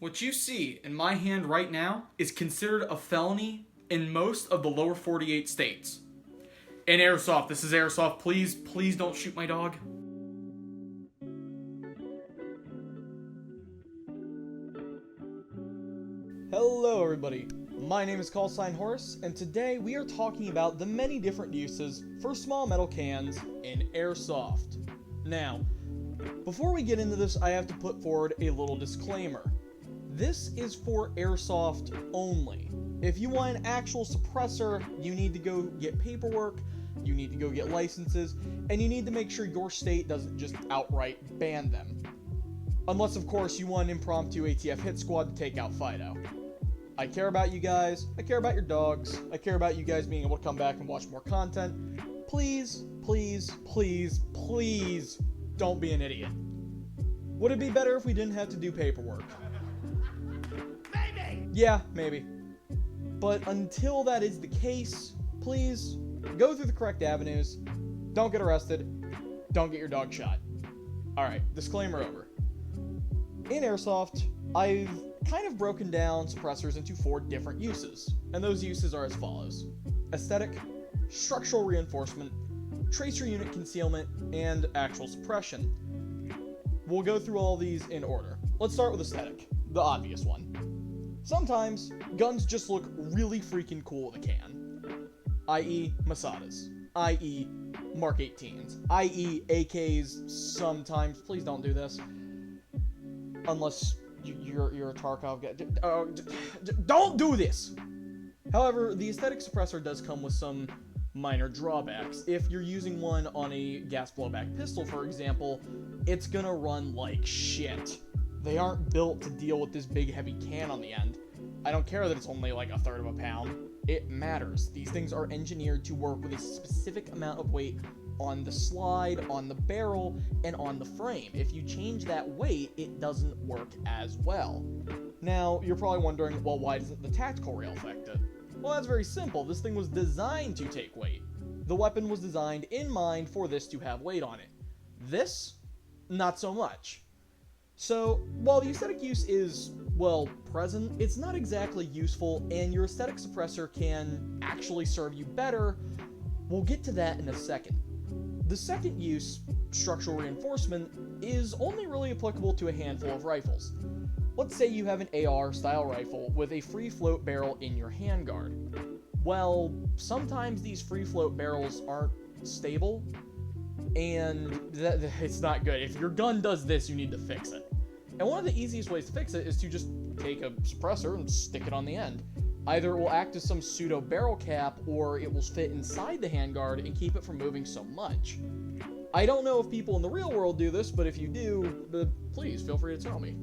What you see in my hand right now is considered a felony in most of the lower 48 states. In Airsoft, this is Airsoft, please don't shoot my dog. Hello everybody, my name is Callsign Horse, and today we are talking about the many different uses for small metal cans in Airsoft. Now, before we get into this, I have to put forward a little disclaimer. This is for Airsoft only. If you want an actual suppressor, you need to go get paperwork, you need to go get licenses, and you need to make sure your state doesn't just outright ban them. Unless, of course, you want an impromptu ATF hit squad to take out Fido. I care about you guys, I care about your dogs, I care about you guys being able to come back and watch more content. Please, please, please, please don't be an idiot. Would it be better if we didn't have to do paperwork? Maybe! Yeah, maybe. But until that is the case, please go through the correct avenues, don't get arrested, don't get your dog shot. Alright, disclaimer over. In Airsoft, I've kind of broken down suppressors into 4 different uses, and those uses are as follows: aesthetic, structural reinforcement, tracer unit concealment, and actual suppression. We'll go through all these in order. Let's start with aesthetic, the obvious one. Sometimes, guns just look really freaking cool with a can, i.e. Masadas, i.e. Mark 18s, i.e. AKs sometimes. Please don't do this. Unless you're a Tarkov guy. Don't do this! However, the aesthetic suppressor does come with some minor drawbacks. If you're using one on a gas blowback pistol, for example, it's gonna run like shit. They aren't built to deal with this big heavy can on the end. I don't care that it's only like 1/3 of a pound. It matters. These things are engineered to work with a specific amount of weight on the slide, on the barrel, and on the frame. If you change that weight, it doesn't work as well. Now, you're probably wondering, well, why doesn't the tactical rail affect it? Well, that's very simple. This thing was designed to take weight. The weapon was designed in mind for this to have weight on it. This, not so much. So, while the aesthetic use is, well, present, it's not exactly useful, and your aesthetic suppressor can actually serve you better. We'll get to that in a second. The second use, structural reinforcement, is only really applicable to a handful of rifles. Let's say you have an AR-style rifle with a free-float barrel in your handguard. Well, sometimes these free-float barrels aren't stable, and it's not good. If your gun does this, you need to fix it. And one of the easiest ways to fix it is to just take a suppressor and stick it on the end. Either it will act as some pseudo barrel cap, or it will fit inside the handguard and keep it from moving so much. I don't know if people in the real world do this, but if you do, please feel free to tell me.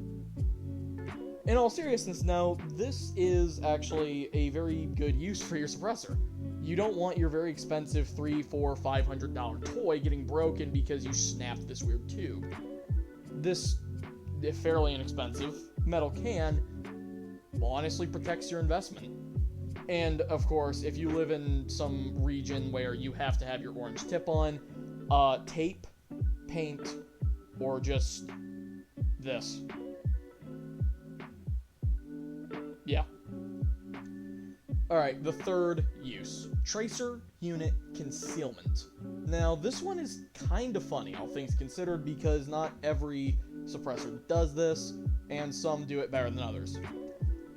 In all seriousness, now, this is actually a very good use for your suppressor. You don't want your very expensive $300, $400, $500 toy getting broken because you snapped this weird tube. This fairly inexpensive metal can honestly protects your investment. And of course, if you live in some region where you have to have your orange tip on, tape, paint, or just this. Yeah. Alright, the third use, tracer unit concealment. Now, this one is kind of funny, all things considered, because not every suppressor does this, and some do it better than others.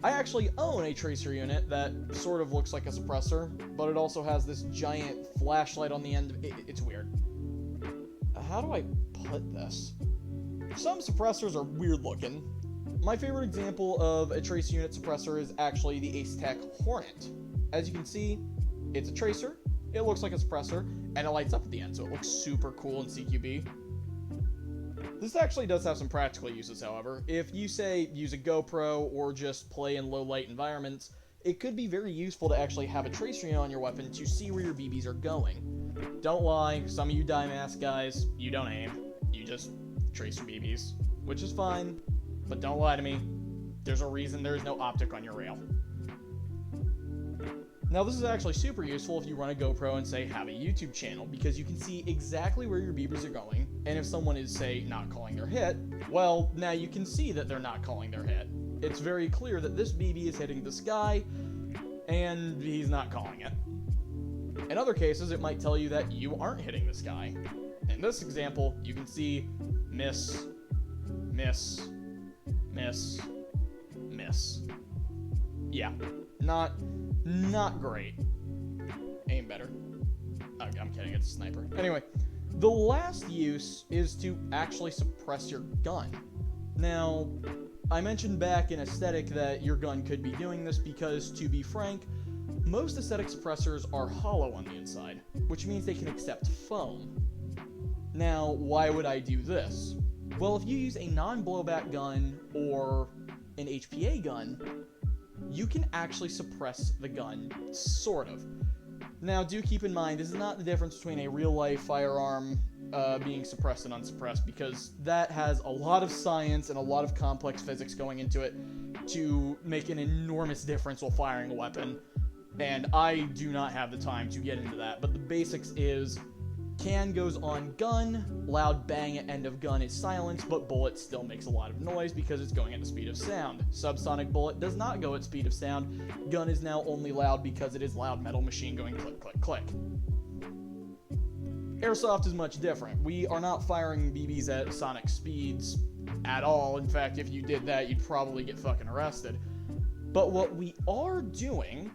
I actually own a tracer unit that sort of looks like a suppressor, but it also has this giant flashlight on the end. It's weird. How do I put this? Some suppressors are weird looking. My favorite example of a tracer unit suppressor is actually the Ace Tech Hornet. As you can see, it's a tracer, it looks like a suppressor, and it lights up at the end, so it looks super cool in CQB. This actually does have some practical uses, however. If you, say, use a GoPro or just play in low-light environments, it could be very useful to actually have a tracer unit on your weapon to see where your BBs are going. Don't lie, some of you die-mask guys, you don't aim. You just trace your BBs, which is fine, but don't lie to me. There's a reason there's no optic on your rail. Now, this is actually super useful if you run a GoPro and, say, have a YouTube channel, because you can see exactly where your beavers are going, And if someone is, say, not calling their hit, well, now you can see that they're not calling their hit. It's very clear that this BB is hitting this guy, and he's not calling it. In other cases, it might tell you that you aren't hitting this guy. In this example, you can see miss, miss, miss, miss. Yeah, not great. Aim better. I'm kidding, it's a sniper. Anyway, the last use is to actually suppress your gun. Now, I mentioned back in aesthetic that your gun could be doing this because, to be frank, most aesthetic suppressors are hollow on the inside, which means they can accept foam. Now, why would I do this? Well, if you use a non-blowback gun or an HPA gun, you can actually suppress the gun, sort of. Now, do keep in mind, this is not the difference between a real-life firearm being suppressed and unsuppressed, because that has a lot of science and a lot of complex physics going into it to make an enormous difference while firing a weapon, and I do not have the time to get into that, but the basics is can goes on gun, loud bang at end of gun is silenced, but bullet still makes a lot of noise because it's going at the speed of sound. Subsonic bullet does not go at speed of sound. Gun is now only loud because it is loud metal machine going click, click, click. Airsoft is much different. We are not firing BBs at sonic speeds at all. In fact, if you did that, you'd probably get fucking arrested. But what we are doing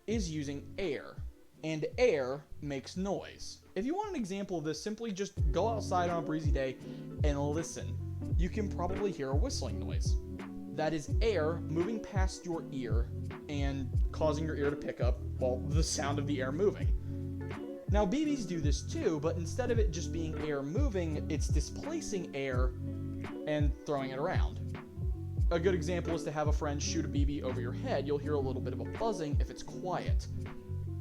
is using air, and air makes noise. If you want an example of this, simply just go outside on a breezy day and listen. You can probably hear a whistling noise. That is air moving past your ear and causing your ear to pick up, well, the sound of the air moving. Now, BBs do this too, but instead of it just being air moving, it's displacing air and throwing it around. A good example is to have a friend shoot a BB over your head. You'll hear a little bit of a buzzing if it's quiet.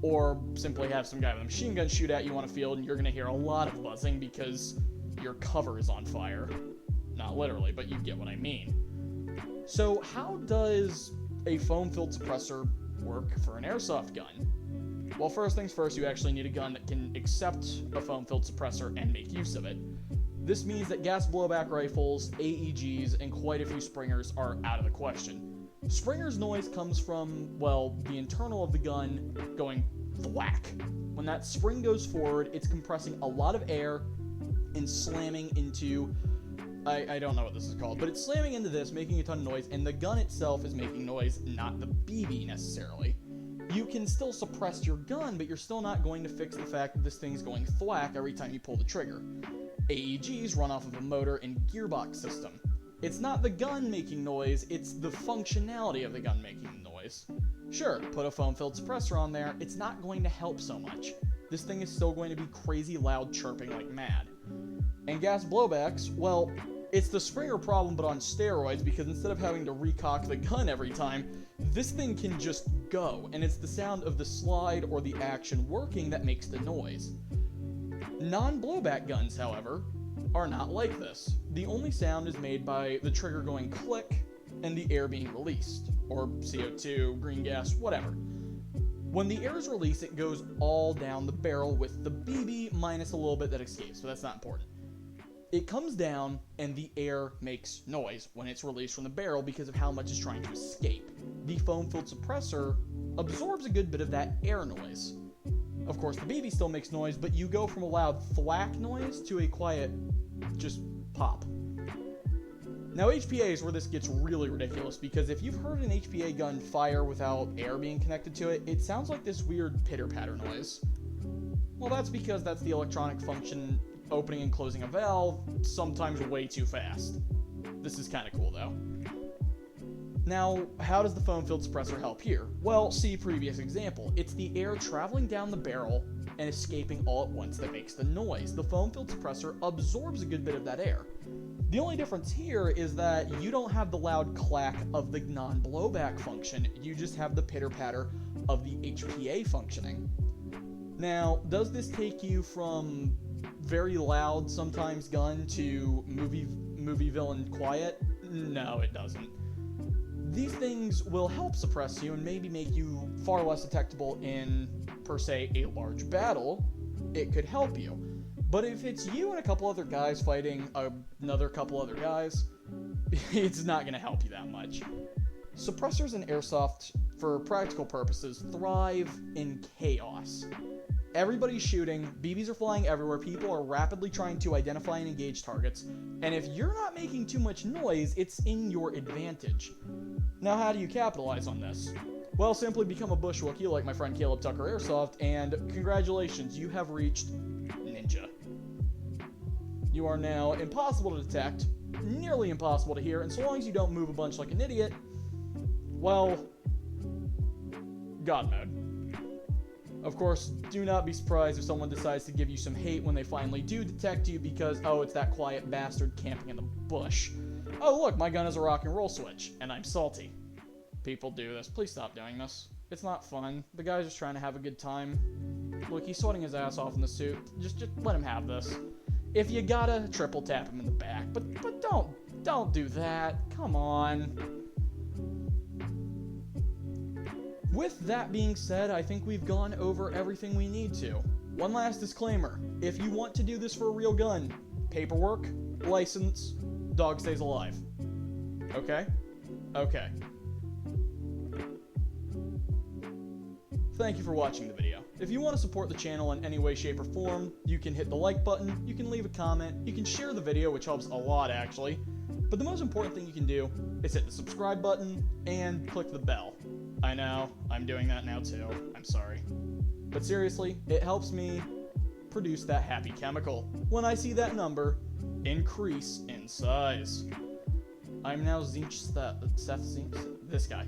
Or simply have some guy with a machine gun shoot at you on a field and you're going to hear a lot of buzzing because your cover is on fire. Not literally, but you get what I mean. So how does a foam-filled suppressor work for an airsoft gun? Well, first things first, you actually need a gun that can accept a foam-filled suppressor and make use of it. This means that gas blowback rifles, AEGs, and quite a few Springers are out of the question. Springer's noise comes from, well, the internal of the gun going thwack. When that spring goes forward, it's compressing a lot of air and slamming into, I don't know what this is called, but it's slamming into this, making a ton of noise, and the gun itself is making noise, not the BB necessarily. You can still suppress your gun, but you're still not going to fix the fact that this thing's going thwack every time you pull the trigger. AEGs run off of a motor and gearbox system. It's not the gun making noise, it's the functionality of the gun making noise. Sure, put a foam-filled suppressor on there, it's not going to help so much. This thing is still going to be crazy loud chirping like mad. And gas blowbacks, well, it's the Springer problem but on steroids, because instead of having to recock the gun every time, this thing can just go, and it's the sound of the slide or the action working that makes the noise. Non-blowback guns, however, are not like this. The only sound is made by the trigger going click and the air being released, or CO2, green gas, whatever. When the air is released, it goes all down the barrel with the BB minus a little bit that escapes, but that's not important. It comes down and the air makes noise when it's released from the barrel because of how much it's trying to escape. The foam-filled suppressor absorbs a good bit of that air noise. Of course, the BB still makes noise, but you go from a loud thwack noise to a quiet, just pop. Now, HPA is where this gets really ridiculous, because if you've heard an HPA gun fire without air being connected to it, it sounds like this weird pitter-patter noise. Well, that's because that's the electronic function opening and closing a valve, sometimes way too fast. This is kind of cool, though. Now, how does the foam-filled suppressor help here? Well, see previous example. It's the air traveling down the barrel and escaping all at once that makes the noise. The foam-filled suppressor absorbs a good bit of that air. The only difference here is that you don't have the loud clack of the non-blowback function, you just have the pitter-patter of the HPA functioning. Now, does this take you from very loud, sometimes gun, to movie villain quiet? No, it doesn't. These things will help suppress you and maybe make you far less detectable in, per se, a large battle. It could help you. But if it's you and a couple other guys fighting another couple other guys, it's not going to help you that much. Suppressors in Airsoft, for practical purposes, thrive in chaos. Everybody's shooting, BBs are flying everywhere, people are rapidly trying to identify and engage targets, and if you're not making too much noise, it's in your advantage. Now, how do you capitalize on this? Well, simply become a bushwookie like my friend Caleb Tucker Airsoft, and congratulations, you have reached Ninja. You are now impossible to detect, nearly impossible to hear, and so long as you don't move a bunch like an idiot, well, God mode. Of course, do not be surprised if someone decides to give you some hate when they finally do detect you because, oh, it's that quiet bastard camping in the bush. Oh, look, my gun is a rock and roll switch, and I'm salty. People do this. Please stop doing this. It's not fun. The guy's just trying to have a good time. Look, he's sweating his ass off in the suit. Just let him have this. If you gotta, triple tap him in the back. But don't do that. Come on. With that being said, I think we've gone over everything we need to. One last disclaimer. If you want to do this for a real gun, paperwork, license, dog stays alive. Okay? Okay. Thank you for watching the video. If you want to support the channel in any way, shape, or form, you can hit the like button, you can leave a comment, you can share the video, which helps a lot actually. But the most important thing you can do is hit the subscribe button and click the bell. I know, I'm doing that now too. I'm sorry. But seriously, it helps me produce that happy chemical when I see that number increase in size. I'm now Seth Zinch, this guy.